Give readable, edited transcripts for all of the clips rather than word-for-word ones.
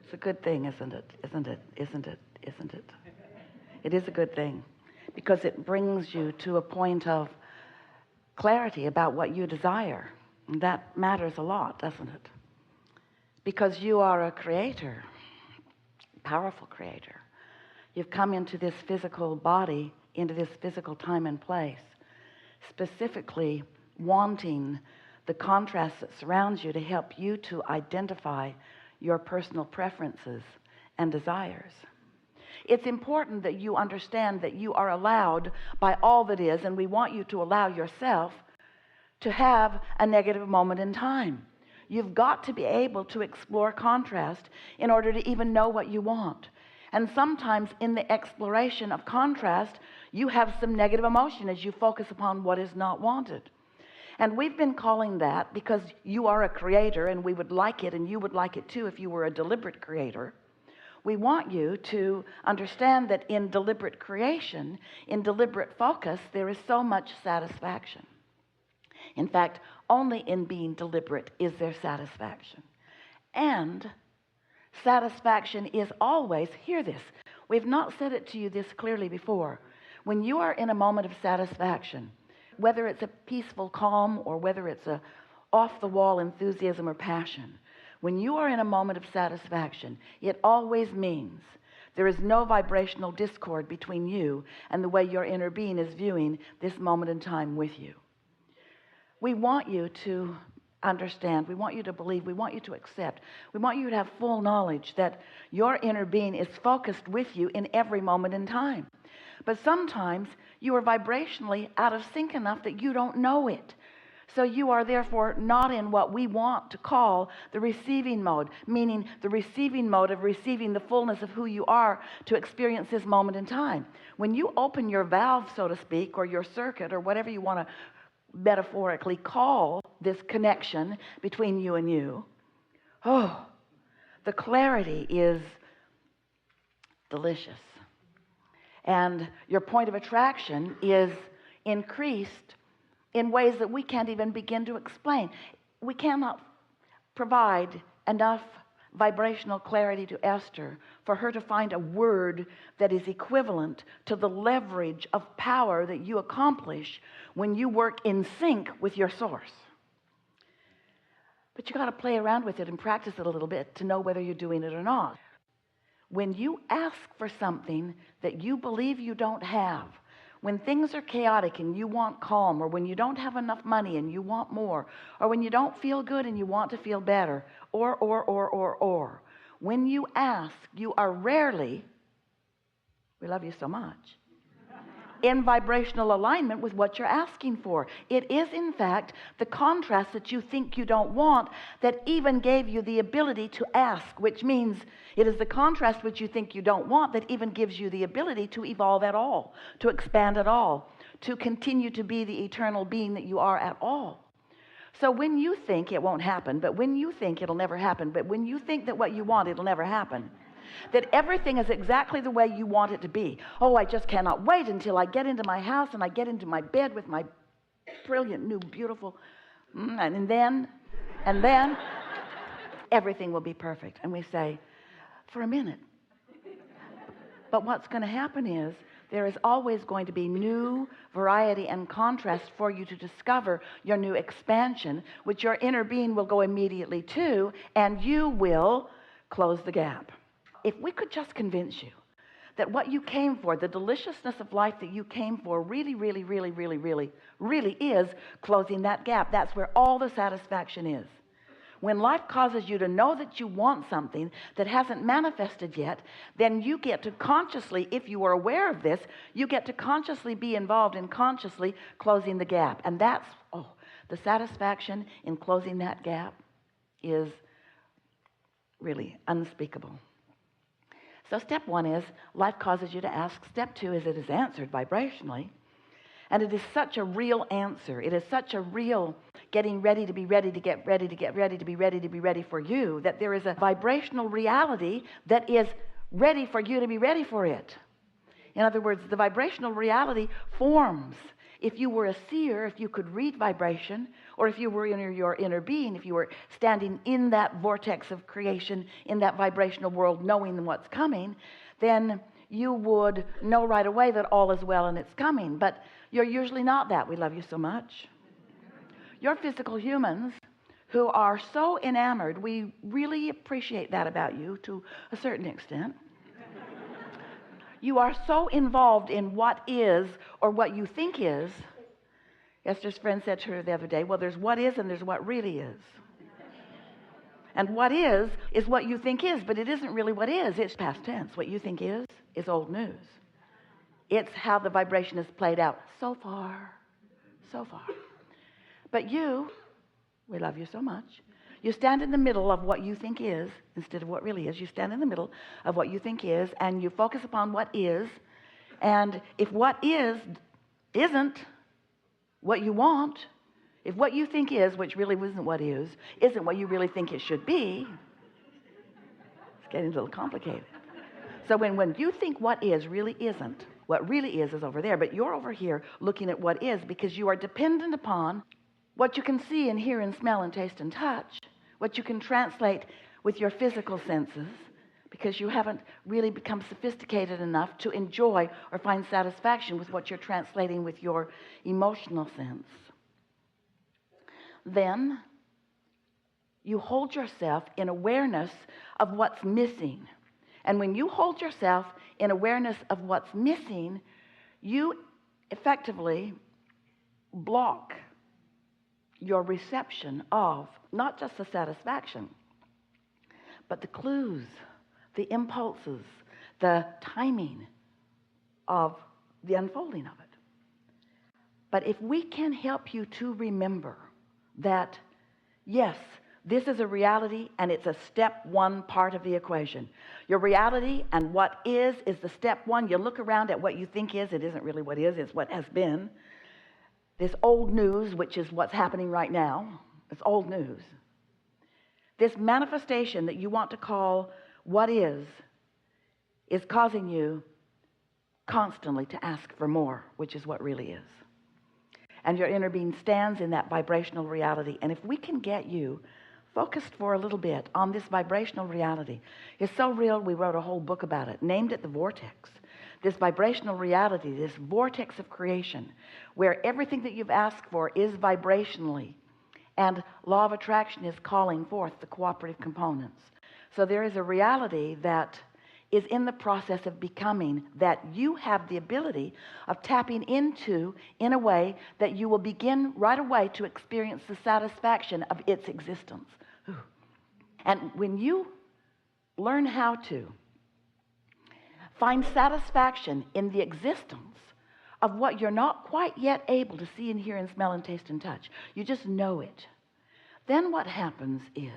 It's a good thing, isn't it? Isn't it? Isn't it? Isn't it? It is a good thing because it brings you to a point of clarity about what you desire. And that matters a lot, doesn't it? Because you are a creator, powerful creator. You've come into this physical body, into this physical time and place, specifically wanting the contrast that surrounds you to help you to identify your personal preferences and desires. It's important that you understand that you are allowed by all that is, and we want you to allow yourself to have a negative moment in time. You've got to be able to explore contrast in order to even know what you want. And sometimes in the exploration of contrast, you have some negative emotion as you focus upon what is not wanted. And we've been calling that, because you are a creator and we would like it, and you would like it too if you were a deliberate creator. We want you to understand that in deliberate creation, in deliberate focus, there is so much satisfaction. In fact, only in being deliberate is there satisfaction. And satisfaction is always, hear this, we've not said it to you this clearly before. When you are in a moment of satisfaction, whether it's a peaceful calm or whether it's a off-the-wall enthusiasm or passion, when you are in a moment of satisfaction, it always means there is no vibrational discord between you and the way your inner being is viewing this moment in time with you. We want you to understand, we want you to believe, we want you to accept, we want you to have full knowledge that your inner being is focused with you in every moment in time. But sometimes you are vibrationally out of sync enough that you don't know it. So you are therefore not in what we want to call the receiving mode, meaning the receiving mode of receiving the fullness of who you are to experience this moment in time. When you open your valve, so to speak, or your circuit, or whatever you want to metaphorically call this connection between you and you, oh, the clarity is delicious. And your point of attraction is increased in ways that we can't even begin to explain. We cannot provide enough vibrational clarity to Esther for her to find a word that is equivalent to the leverage of power that you accomplish when you work in sync with your source. But you got to play around with it and practice it a little bit to know whether you're doing it or not. When you ask for something that you believe you don't have, when things are chaotic and you want calm, or when you don't have enough money and you want more, or when you don't feel good and you want to feel better, or, when you ask, you are rarely, we love you so much, in vibrational alignment with what you're asking for. It is, in fact, the contrast that you think you don't want that even gave you the ability to ask, which means it is the contrast which you think you don't want that even gives you the ability to evolve at all, to expand at all, to continue to be the eternal being that you are at all. So when you think it won't happen, but when you think it'll never happen, but when you think that what you want, it'll never happen, that everything is exactly the way you want it to be. Oh, I just cannot wait until I get into my house and I get into my bed with my brilliant, new, beautiful, and then everything will be perfect. And we say, for a minute. But what's going to happen is there is always going to be new variety and contrast for you to discover your new expansion, which your inner being will go immediately to, and you will close the gap. If we could just convince you that what you came for, the deliciousness of life that you came for, really is closing that gap. That's where all the satisfaction is. When life causes you to know that you want something that hasn't manifested yet, then you get to consciously, if you are aware of this, you get to consciously be involved in consciously closing the gap. And that's, the satisfaction in closing that gap is really unspeakable. So step one is life causes you to ask. Step two is it is answered vibrationally. And it is such a real answer. It is such a real getting ready to be ready to get ready to get ready to be ready to be ready for you, that there is a vibrational reality that is ready for you to be ready for it. In other words, the vibrational reality forms. If you were a seer, if you could read vibration, or if you were in your inner being, if you were standing in that vortex of creation, in that vibrational world, knowing what's coming, then you would know right away that all is well and it's coming. But you're usually not that. We love you so much. You're physical humans who are so enamored. We really appreciate that about you to a certain extent. You are so involved in what is or what you think is. Esther's friend said to her the other day, well, there's what is and there's what really is. And what is what you think is, but it isn't really what is. It's past tense. What you think is old news. It's how the vibration is played out so far, so far. But you, we love you so much. You stand in the middle of what you think is instead of what really is. You stand in the middle of what you think is, and you focus upon what is. And if what is isn't what you want, if what you think is, which really isn't what is, isn't what you really think it should be, it's getting a little complicated. So when you think what is really isn't, what really is over there, but you're over here looking at what is because you are dependent upon what you can see and hear and smell and taste and touch, what you can translate with your physical senses, because you haven't really become sophisticated enough to enjoy or find satisfaction with what you're translating with your emotional sense. Then you hold yourself in awareness of what's missing. And when you hold yourself in awareness of what's missing, you effectively block your reception of not just the satisfaction, but the clues, the impulses, the timing of the unfolding of it. But if we can help you to remember that, yes, this is a reality and it's a step one part of the equation. Your reality and what is the step one. You look around at what you think is, it isn't really what is, it's what has been. This old news, which is what's happening right now, it's old news. This manifestation that you want to call what is causing you constantly to ask for more, which is what really is. And your inner being stands in that vibrational reality. And if we can get you focused for a little bit on this vibrational reality, it's so real we wrote a whole book about it, named it the Vortex. This vibrational reality, this vortex of creation, where everything that you've asked for is vibrationally, and law of attraction is calling forth the cooperative components. So there is a reality that is in the process of becoming, that you have the ability of tapping into in a way that you will begin right away to experience the satisfaction of its existence. Ooh. And when you learn how to find satisfaction in the existence of what you're not quite yet able to see and hear and smell and taste and touch, you just know it, then what happens is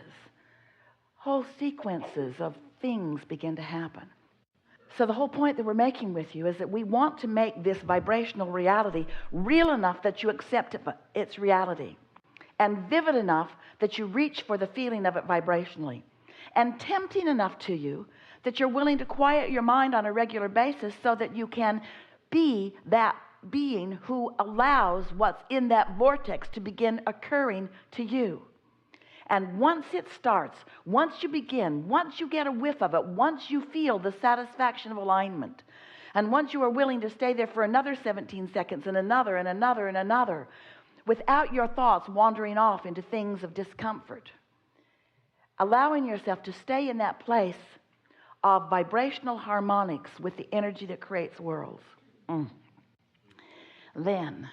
whole sequences of things begin to happen. So the whole point that we're making with you is that we want to make this vibrational reality real enough that you accept its reality, and vivid enough that you reach for the feeling of it vibrationally, and tempting enough to you that you're willing to quiet your mind on a regular basis so that you can be that being who allows what's in that vortex to begin occurring to you. And once it starts, once you begin, once you get a whiff of it, once you feel the satisfaction of alignment, and once you are willing to stay there for another 17 seconds and another and another and another, without your thoughts wandering off into things of discomfort, allowing yourself to stay in that place of vibrational harmonics with the energy that creates worlds, then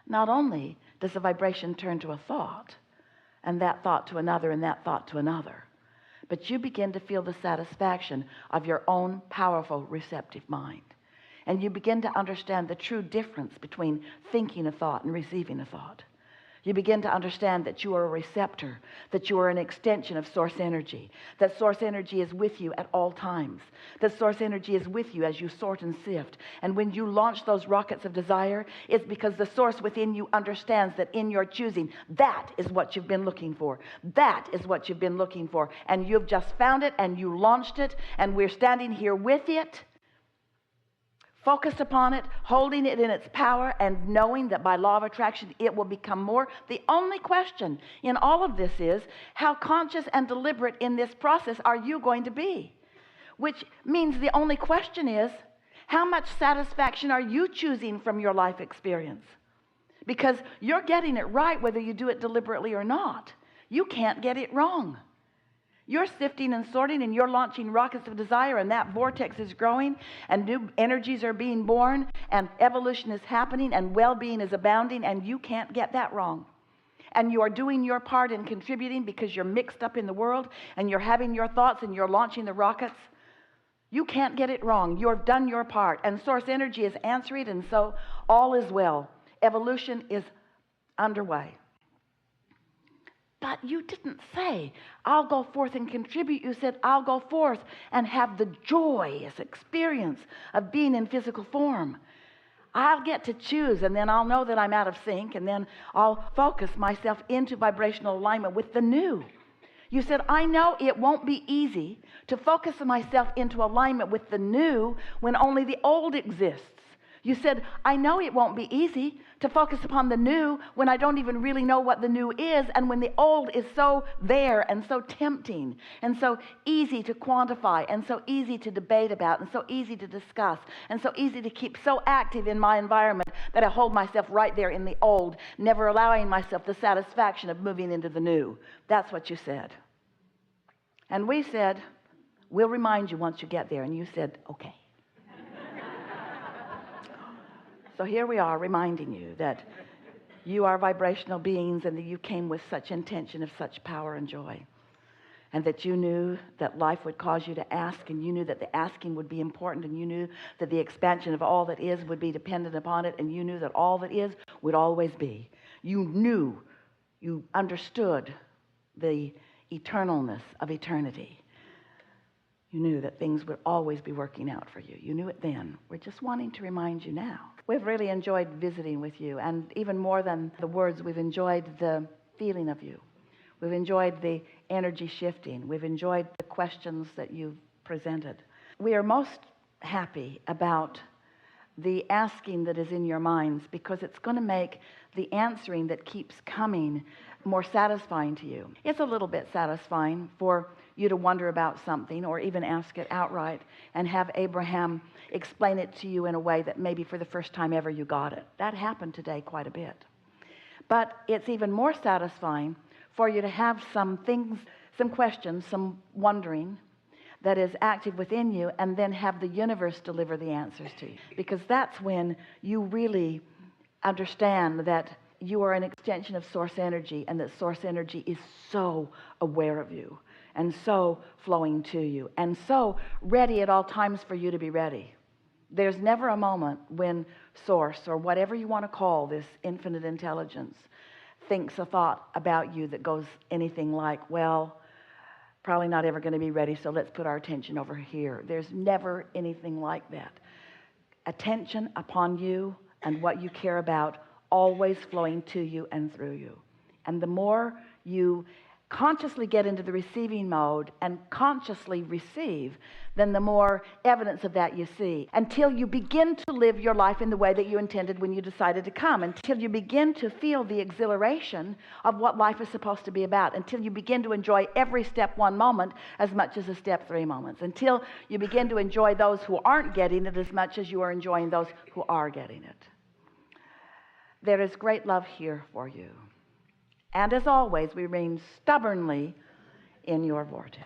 not only does the vibration turn to a thought, and that thought to another, and that thought to another, but you begin to feel the satisfaction of your own powerful receptive mind. And you begin to understand the true difference between thinking a thought and receiving a thought. You begin to understand that you are a receptor, that you are an extension of source energy, that source energy is with you at all times, that source energy is with you as you sort and sift. And when you launch those rockets of desire, it's because the source within you understands that in your choosing, that is what you've been looking for. That is what you've been looking for. And you've just found it and you launched it, and we're standing here with it, focused upon it, holding it in its power, and knowing that by law of attraction it will become more. The only question in all of this is, how conscious and deliberate in this process are you going to be? Which means the only question is, how much satisfaction are you choosing from your life experience? Because you're getting it right whether you do it deliberately or not. You can't get it wrong. You're sifting and sorting, and you're launching rockets of desire, and that vortex is growing, and new energies are being born, and evolution is happening, and well-being is abounding, and you can't get that wrong. And you are doing your part in contributing because you're mixed up in the world, and you're having your thoughts, and you're launching the rockets. You can't get it wrong. You've done your part, and source energy is answering, and so all is well. Evolution is underway. But you didn't say, I'll go forth and contribute. You said, I'll go forth and have the joyous experience of being in physical form. I'll get to choose, and then I'll know that I'm out of sync, and then I'll focus myself into vibrational alignment with the new. You said, I know it won't be easy to focus myself into alignment with the new when only the old exists. You said, I know it won't be easy to focus upon the new when I don't even really know what the new is, and when the old is so there and so tempting and so easy to quantify and so easy to debate about and so easy to discuss and so easy to keep so active in my environment that I hold myself right there in the old, never allowing myself the satisfaction of moving into the new. That's what you said. And we said, we'll remind you once you get there. And you said, okay. So here we are reminding you that you are vibrational beings, and that you came with such intention of such power and joy, and that you knew that life would cause you to ask, and you knew that the asking would be important, and you knew that the expansion of all that is would be dependent upon it, and you knew that all that is would always be. You knew, you understood the eternalness of eternity. You knew that things would always be working out for you. You knew it then. We're just wanting to remind you now. We've really enjoyed visiting with you, and even more than the words, we've enjoyed the feeling of you. We've enjoyed the energy shifting. We've enjoyed the questions that you've presented. We are most happy about the asking that is in your minds, because it's going to make the answering that keeps coming more satisfying to you. It's a little bit satisfying for you to wonder about something, or even ask it outright and have Abraham explain it to you in a way that maybe for the first time ever you got it. That happened today quite a bit. But it's even more satisfying for you to have some things, some questions, some wondering that is active within you, and then have the universe deliver the answers to you. Because that's when you really understand that you are an extension of source energy, and that source energy is so aware of you, and so flowing to you, and so ready at all times for you to be ready. There's never a moment when source, or whatever you want to call this infinite intelligence, thinks a thought about you that goes anything like, well, probably not ever going to be ready, so let's put our attention over here. There's never anything like that. Attention upon you and what you care about, always flowing to you and through you. And the more you consciously get into the receiving mode and consciously receive, then the more evidence of that you see, until you begin to live your life in the way that you intended when you decided to come, until you begin to feel the exhilaration of what life is supposed to be about, until you begin to enjoy every step one moment as much as the step three moments, until you begin to enjoy those who aren't getting it as much as you are enjoying those who are getting it. There is great love here for you. And as always, we remain stubbornly in your vortex.